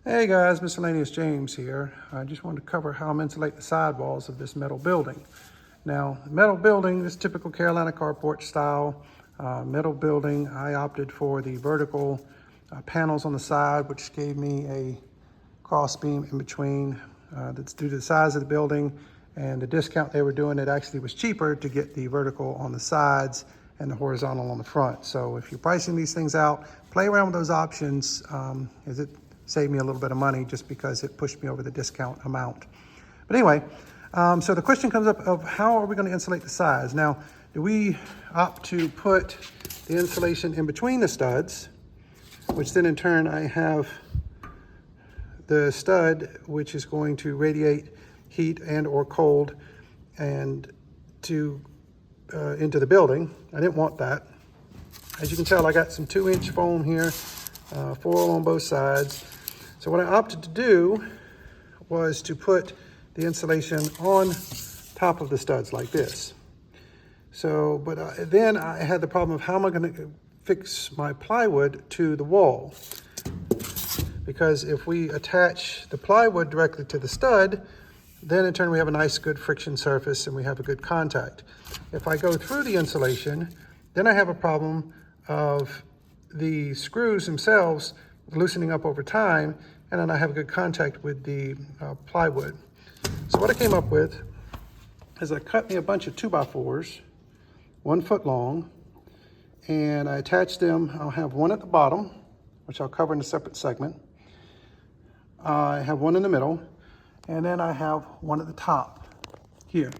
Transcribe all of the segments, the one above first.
Hey guys, Miscellaneous James here. I just wanted to cover how I'm insulating the sidewalls of this metal building. Now, metal building, this typical Carolina carport style metal building, I opted for the vertical panels on the side, which gave me a cross beam in between. That's due to the size of the building and the discount they were doing. It actually was cheaper to get the vertical on the sides and the horizontal on the front. So if you're pricing these things out, play around with those options, as it saved me a little bit of money just because it pushed me over the discount amount. But anyway, so the question comes up of how are we going to insulate the sides? Now, do we opt to put the insulation in between the studs, which then in turn I have the stud, which is going to radiate heat and or cold and into the building. I didn't want that. As you can tell, I got some 2-inch foam here, foil on both sides. So what I opted to do was to put the insulation on top of the studs like this. So, but then I had the problem of how am I going to fix my plywood to the wall? Because if we attach the plywood directly to the stud, then in turn we have a nice good friction surface and we have a good contact. If I go through the insulation, then I have a problem of the screws themselves loosening up over time, and then I have a good contact with the plywood. So what I came up with is I cut me a bunch of 2x4s, 1 foot long, and I attached them. I'll have one at the bottom, which I'll cover in a separate segment. I have one in the middle, and then I have one at the top here.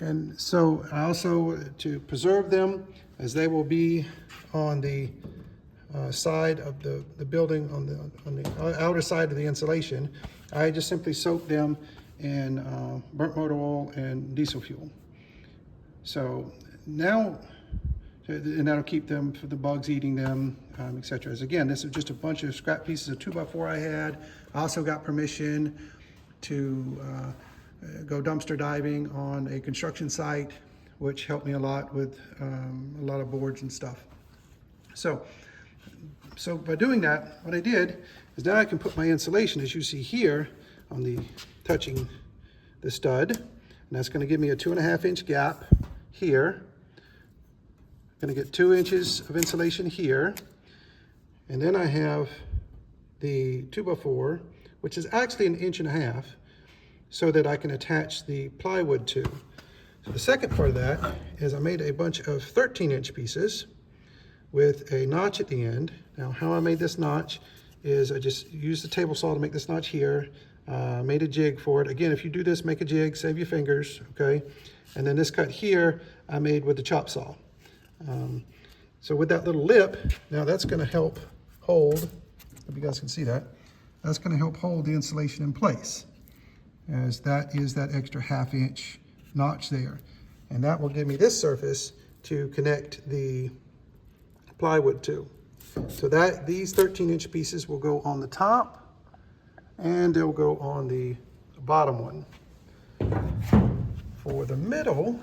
And so I also, to preserve them, as they will be on the side of the building, on the outer side of the insulation, I just simply soak them in burnt motor oil and diesel fuel. So now, and that'll keep them for the bugs eating them, etc. As again, this is just a bunch of scrap pieces of 2x4 I had. I also got permission to go dumpster diving on a construction site, which helped me a lot with a lot of boards and stuff. So by doing that, what I did is now I can put my insulation, as you see here, on the touching the stud, and that's going to give me a 2.5-inch gap here. I'm going to get 2 inches of insulation here, and then I have the 2x4, which is actually 1.5 inches, so that I can attach the plywood to. So the second part of that is I made a bunch of 13-inch pieces with a notch at the end. Now, how I made this notch is I just used the table saw to make this notch here, made a jig for it. Again, if you do this, make a jig, save your fingers, okay? And then this cut here, I made with the chop saw. So with that little lip, now that's gonna help hold, hope you guys can see that, that's gonna help hold the insulation in place, as that is that extra 1/2-inch notch there. And that will give me this surface to connect the plywood to. So that these 13-inch pieces will go on the top and they'll go on the bottom one. For the middle,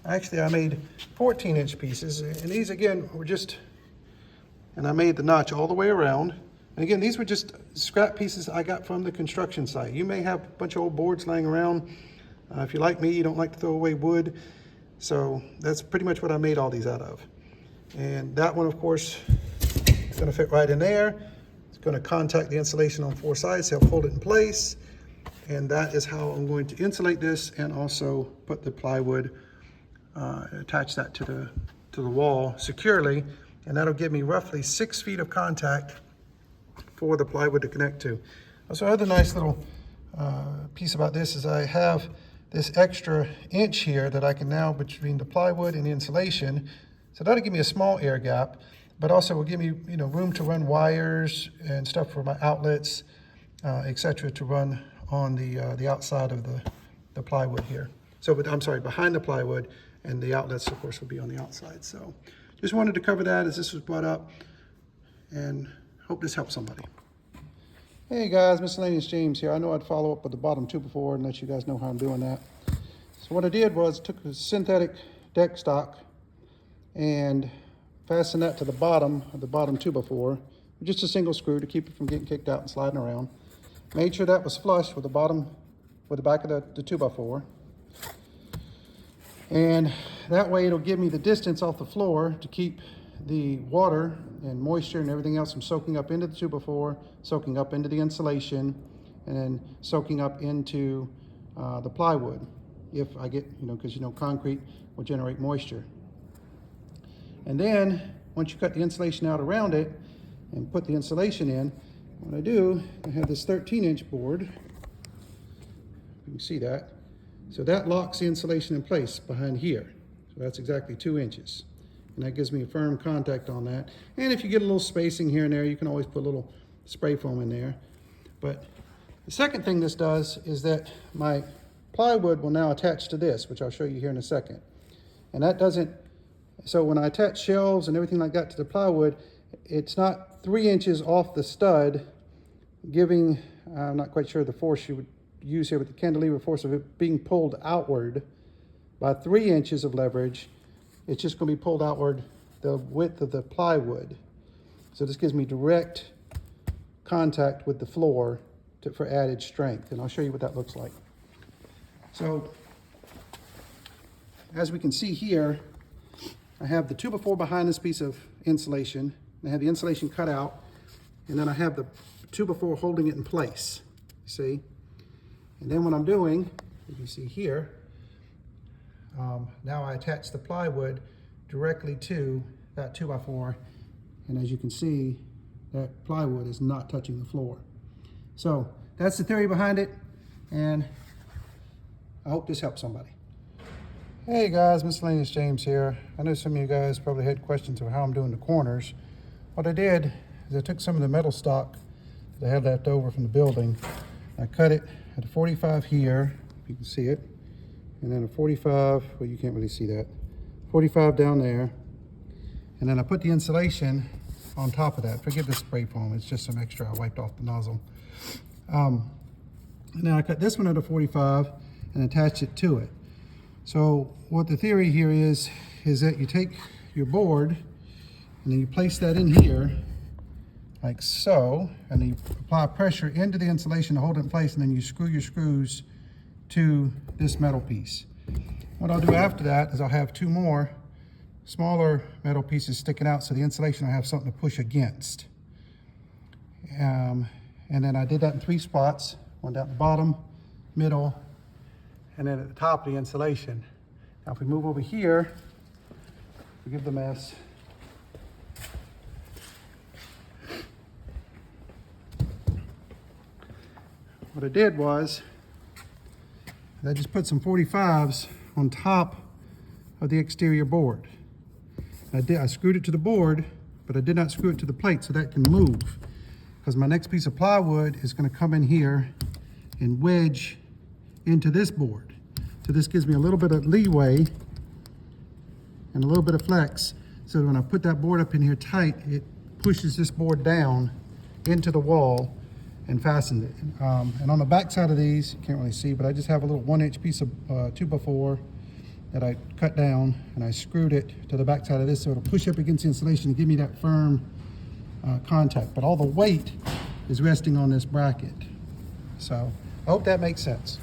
actually I made 14-inch pieces, and these again were just, and I made the notch all the way around. And again, these were just scrap pieces I got from the construction site. You may have a bunch of old boards laying around. If you're like me, you don't like to throw away wood. So that's pretty much what I made all these out of. And that one, of course, is going to fit right in there. It's going to contact the insulation on 4 sides, help hold it in place. And that is how I'm going to insulate this, and also put the plywood, attach that to the wall securely. And that'll give me roughly 6 feet of contact for the plywood to connect to. So another nice little piece about this is I have this extra inch here that I can now, between the plywood and the insulation, so that'll give me a small air gap, but also will give me, room to run wires and stuff for my outlets, etc., to run on the outside of the plywood here. So, but I'm sorry, behind the plywood, and the outlets, of course, will be on the outside. So just wanted to cover that as this was brought up, and hope this helps somebody. Hey guys, Miscellaneous James here. I know I'd follow up with the bottom 2 before and let you guys know how I'm doing that. So what I did was took a synthetic deck stock and fastened that to the bottom of the bottom 2x4 just a single screw to keep it from getting kicked out and sliding around. Made sure that was flush with the bottom, with the back of the 2x4. And that way it'll give me the distance off the floor to keep the water and moisture and everything else from soaking up into the 2x4, soaking up into the insulation, and then soaking up into the plywood. If I get, because concrete will generate moisture. And then once you cut the insulation out around it and put the insulation in, what I do, I have this 13-inch board. You can see that. So that locks the insulation in place behind here. So that's exactly 2 inches. And that gives me a firm contact on that. And if you get a little spacing here and there, you can always put a little spray foam in there. But the second thing this does is that my plywood will now attach to this, which I'll show you here in a second. And that doesn't, so when I attach shelves and everything like that to the plywood, it's not 3 inches off the stud, giving, I'm not quite sure the force you would use here with the cantilever force of it being pulled outward by 3 inches of leverage. It's just going to be pulled outward the width of the plywood. So this gives me direct contact with the floor for added strength. And I'll show you what that looks like. So as we can see here, I have the 2x4 behind this piece of insulation. I have the insulation cut out, and then I have the 2x4 holding it in place, you see? And then what I'm doing, you can see here, now I attach the plywood directly to that 2x4, and as you can see, that plywood is not touching the floor. So that's the theory behind it, and I hope this helps somebody. Hey guys, Miscellaneous James here. I know some of you guys probably had questions of how I'm doing the corners. What I did is I took some of the metal stock that I had left over from the building. I cut it at a 45 here, if you can see it, and then a 45, well you can't really see that, 45 down there, and then I put the insulation on top of that. Forgive the spray foam, it's just some extra I wiped off the nozzle. Now I cut this one at a 45 and attach it to it. So what the theory here is that you take your board and then you place that in here like so, and then you apply pressure into the insulation to hold it in place, and then you screw your screws to this metal piece. What I'll do after that is I'll have 2 more smaller metal pieces sticking out, so the insulation will have something to push against. And then I did that in 3 spots, one down the bottom, middle, and then at the top of the insulation. Now if we move over here, forgive the mess. What I did was, I just put some 45s on top of the exterior board. I screwed it to the board, but I did not screw it to the plate so that can move, because my next piece of plywood is going to come in here and wedge into this board. So this gives me a little bit of leeway and a little bit of flex, so that when I put that board up in here tight, it pushes this board down into the wall and fastened it. And on the back side of these, you can't really see, but I just have a little 1-inch piece of 2x4 that I cut down, and I screwed it to the back side of this so it'll push up against the insulation and give me that firm contact. But all the weight is resting on this bracket. So I hope that makes sense.